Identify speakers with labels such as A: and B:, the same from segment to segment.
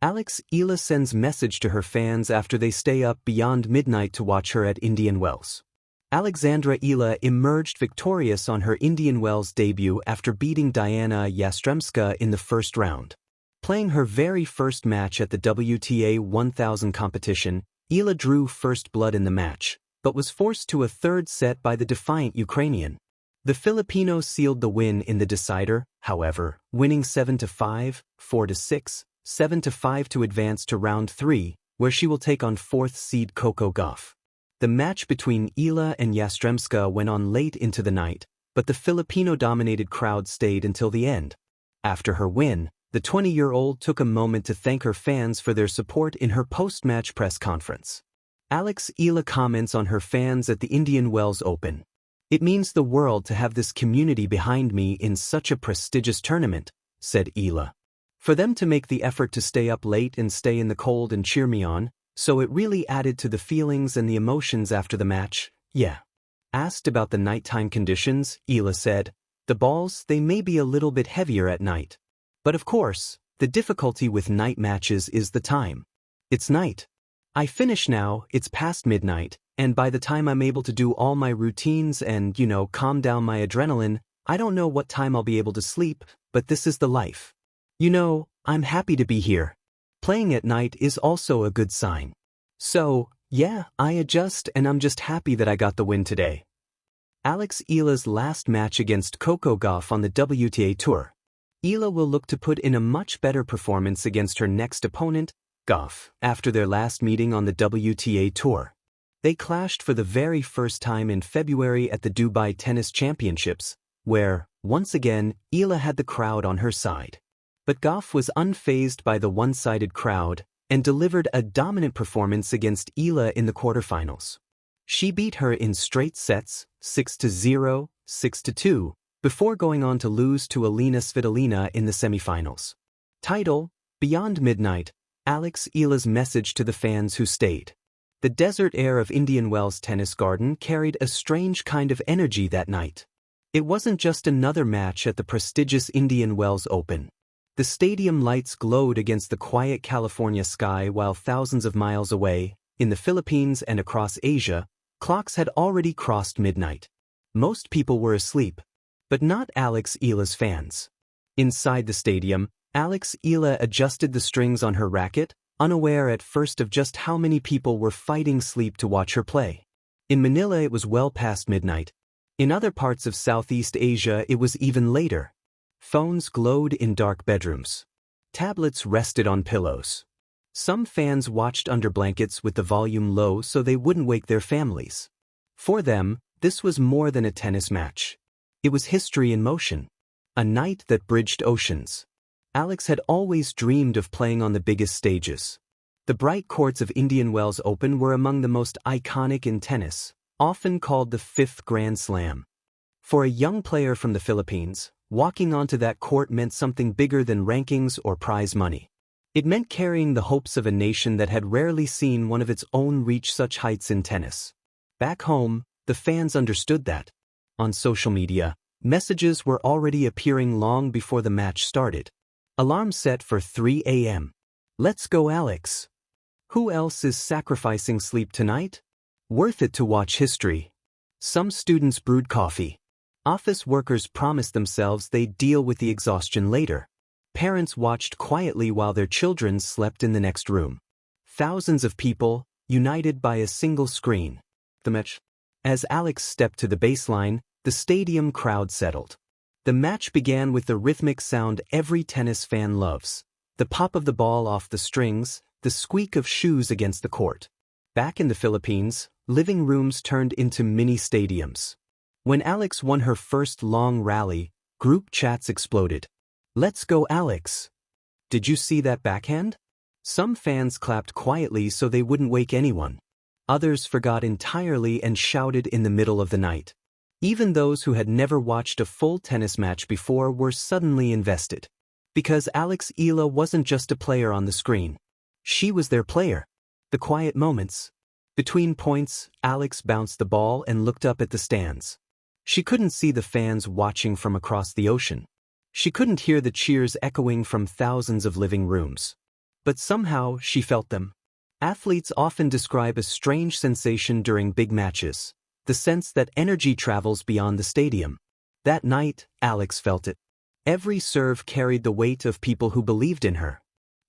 A: Eala sends message to her fans after they stay up beyond midnight to watch her at Indian Wells. Eala emerged victorious on her Indian Wells debut after beating Diana Yastremska in the first round. Playing her very first match at the WTA 1000 competition, Eala drew first blood in the match, but was forced to a third set by the defiant Ukrainian. The Filipino sealed the win in the decider, however, winning 7-5, 4-6, 7-5 to advance to round 3, where she will take on 4th seed Coco Gauff. The match between Eala and Yastremska went on late into the night, but the Filipino-dominated crowd stayed until the end. After her win, the 20-year-old took a moment to thank her fans for their support in her post-match press conference. Eala comments on her fans at the Indian Wells Open. "It means the world to have this community behind me in such a prestigious tournament," said Eala. "For them to make the effort to stay up late and stay in the cold and cheer me on, so it really added to the feelings and the emotions after the match, yeah." Asked about the nighttime conditions, Eala said, "The balls, they may be a little bit heavier at night. But of course, the difficulty with night matches is the time. It's night. I finish now, it's past midnight, and by the time I'm able to do all my routines and, calm down my adrenaline, I don't know what time I'll be able to sleep, but this is the life. I'm happy to be here. Playing at night is also a good sign. So, yeah, I adjust and I'm just happy that I got the win today." Eala's last match against Coco Gauff on the WTA Tour. Eala will look to put in a much better performance against her next opponent, Gauff, after their last meeting on the WTA Tour. They clashed for the very first time in February at the Dubai Tennis Championships, where, once again, Eala had the crowd on her side. But Gauff was unfazed by the one-sided crowd and delivered a dominant performance against Eala in the quarterfinals. She beat her in straight sets, 6-0, 6-2, before going on to lose to Alina Svitolina in the semifinals. Title: Beyond Midnight, Eala's message to the fans who stayed. The desert air of Indian Wells Tennis Garden carried a strange kind of energy that night. It wasn't just another match at the prestigious Indian Wells Open. The stadium lights glowed against the quiet California sky while thousands of miles away, in the Philippines and across Asia, clocks had already crossed midnight. Most people were asleep, but not Eala's fans. Inside the stadium, Eala adjusted the strings on her racket, unaware at first of just how many people were fighting sleep to watch her play. In Manila it was well past midnight. In other parts of Southeast Asia it was even later. Phones glowed in dark bedrooms. Tablets rested on pillows. Some fans watched under blankets with the volume low so they wouldn't wake their families. For them, this was more than a tennis match. It was history in motion. A night that bridged oceans. Alex had always dreamed of playing on the biggest stages. The bright courts of Indian Wells Open were among the most iconic in tennis, often called the fifth Grand Slam. For a young player from the Philippines, walking onto that court meant something bigger than rankings or prize money. It meant carrying the hopes of a nation that had rarely seen one of its own reach such heights in tennis. Back home, the fans understood that. On social media, messages were already appearing long before the match started. Alarm set for 3 a.m. Let's go, Alex. Who else is sacrificing sleep tonight? Worth it to watch history. Some students brewed coffee. Office workers promised themselves they'd deal with the exhaustion later. Parents watched quietly while their children slept in the next room. Thousands of people, united by a single screen. The match. As Alex stepped to the baseline, the stadium crowd settled. The match began with the rhythmic sound every tennis fan loves. The pop of the ball off the strings, the squeak of shoes against the court. Back in the Philippines, living rooms turned into mini stadiums. When Alex won her first long rally, group chats exploded. Let's go, Alex. Did you see that backhand? Some fans clapped quietly so they wouldn't wake anyone. Others forgot entirely and shouted in the middle of the night. Even those who had never watched a full tennis match before were suddenly invested. Because Eala wasn't just a player on the screen. She was their player. The quiet moments. Between points, Alex bounced the ball and looked up at the stands. She couldn't see the fans watching from across the ocean. She couldn't hear the cheers echoing from thousands of living rooms. But somehow she felt them. Athletes often describe a strange sensation during big matches, the sense that energy travels beyond the stadium. That night, Alex felt it. Every serve carried the weight of people who believed in her.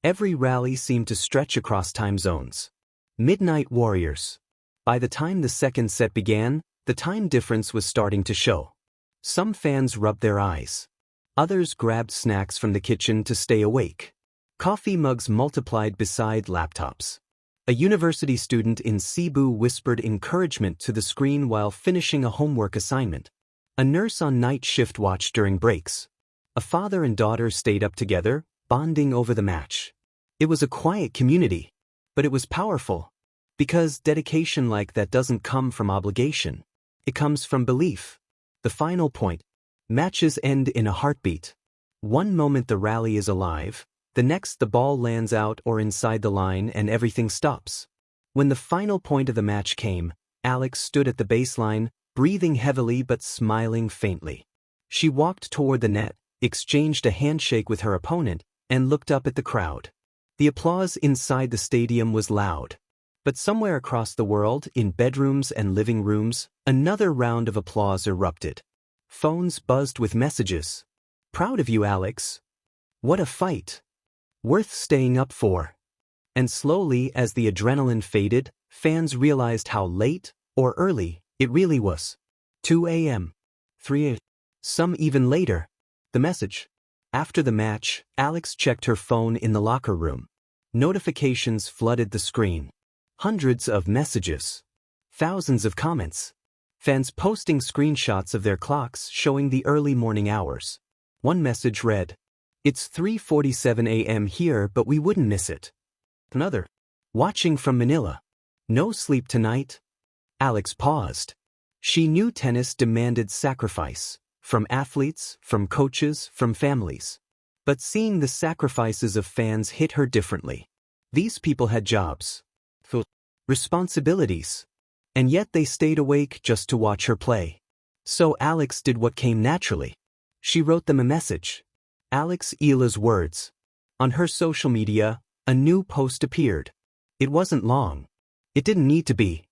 A: Every rally seemed to stretch across time zones. Midnight Warriors. By the time the second set began, the time difference was starting to show. Some fans rubbed their eyes. Others grabbed snacks from the kitchen to stay awake. Coffee mugs multiplied beside laptops. A university student in Cebu whispered encouragement to the screen while finishing a homework assignment. A nurse on night shift watched during breaks. A father and daughter stayed up together, bonding over the match. It was a quiet community, but it was powerful. Because dedication like that doesn't come from obligation. It comes from belief. The final point. Matches end in a heartbeat. One moment the rally is alive, the next the ball lands out or inside the line and everything stops. When the final point of the match came, Alex stood at the baseline, breathing heavily but smiling faintly. She walked toward the net, exchanged a handshake with her opponent, and looked up at the crowd. The applause inside the stadium was loud. But somewhere across the world, in bedrooms and living rooms, another round of applause erupted. Phones buzzed with messages. "Proud of you, Alex. What a fight. Worth staying up for." And slowly, as the adrenaline faded, fans realized how late, or early, it really was. 2 a.m. 3 a.m. Some even later. The message. After the match, Alex checked her phone in the locker room. Notifications flooded the screen. Hundreds of messages. Thousands of comments. Fans posting screenshots of their clocks showing the early morning hours. One message read, "It's 3:47 a.m. here, but we wouldn't miss it." Another, "Watching from Manila. No sleep tonight." Alex paused. She knew tennis demanded sacrifice. From athletes, from coaches, from families. But seeing the sacrifices of fans hit her differently. These people had jobs. Responsibilities. And yet they stayed awake just to watch her play. So Alex did what came naturally. She wrote them a message. Alex Eala's words. On her social media, a new post appeared. It wasn't long. It didn't need to be.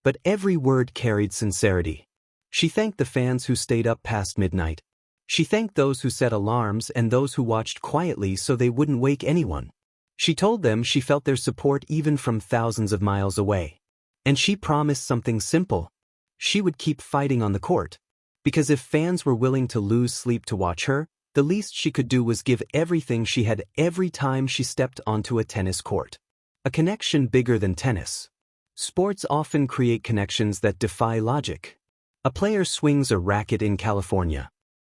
A: But every word carried sincerity. She thanked the fans who stayed up past midnight. She thanked those who set alarms and those who watched quietly so they wouldn't wake anyone. She told them she felt their support even from thousands of miles away. And she promised something simple. She would keep fighting on the court. Because if fans were willing to lose sleep to watch her, the least she could do was give everything she had every time she stepped onto a tennis court. A connection bigger than tennis. Sports often create connections that defy logic. A player swings a racket in California.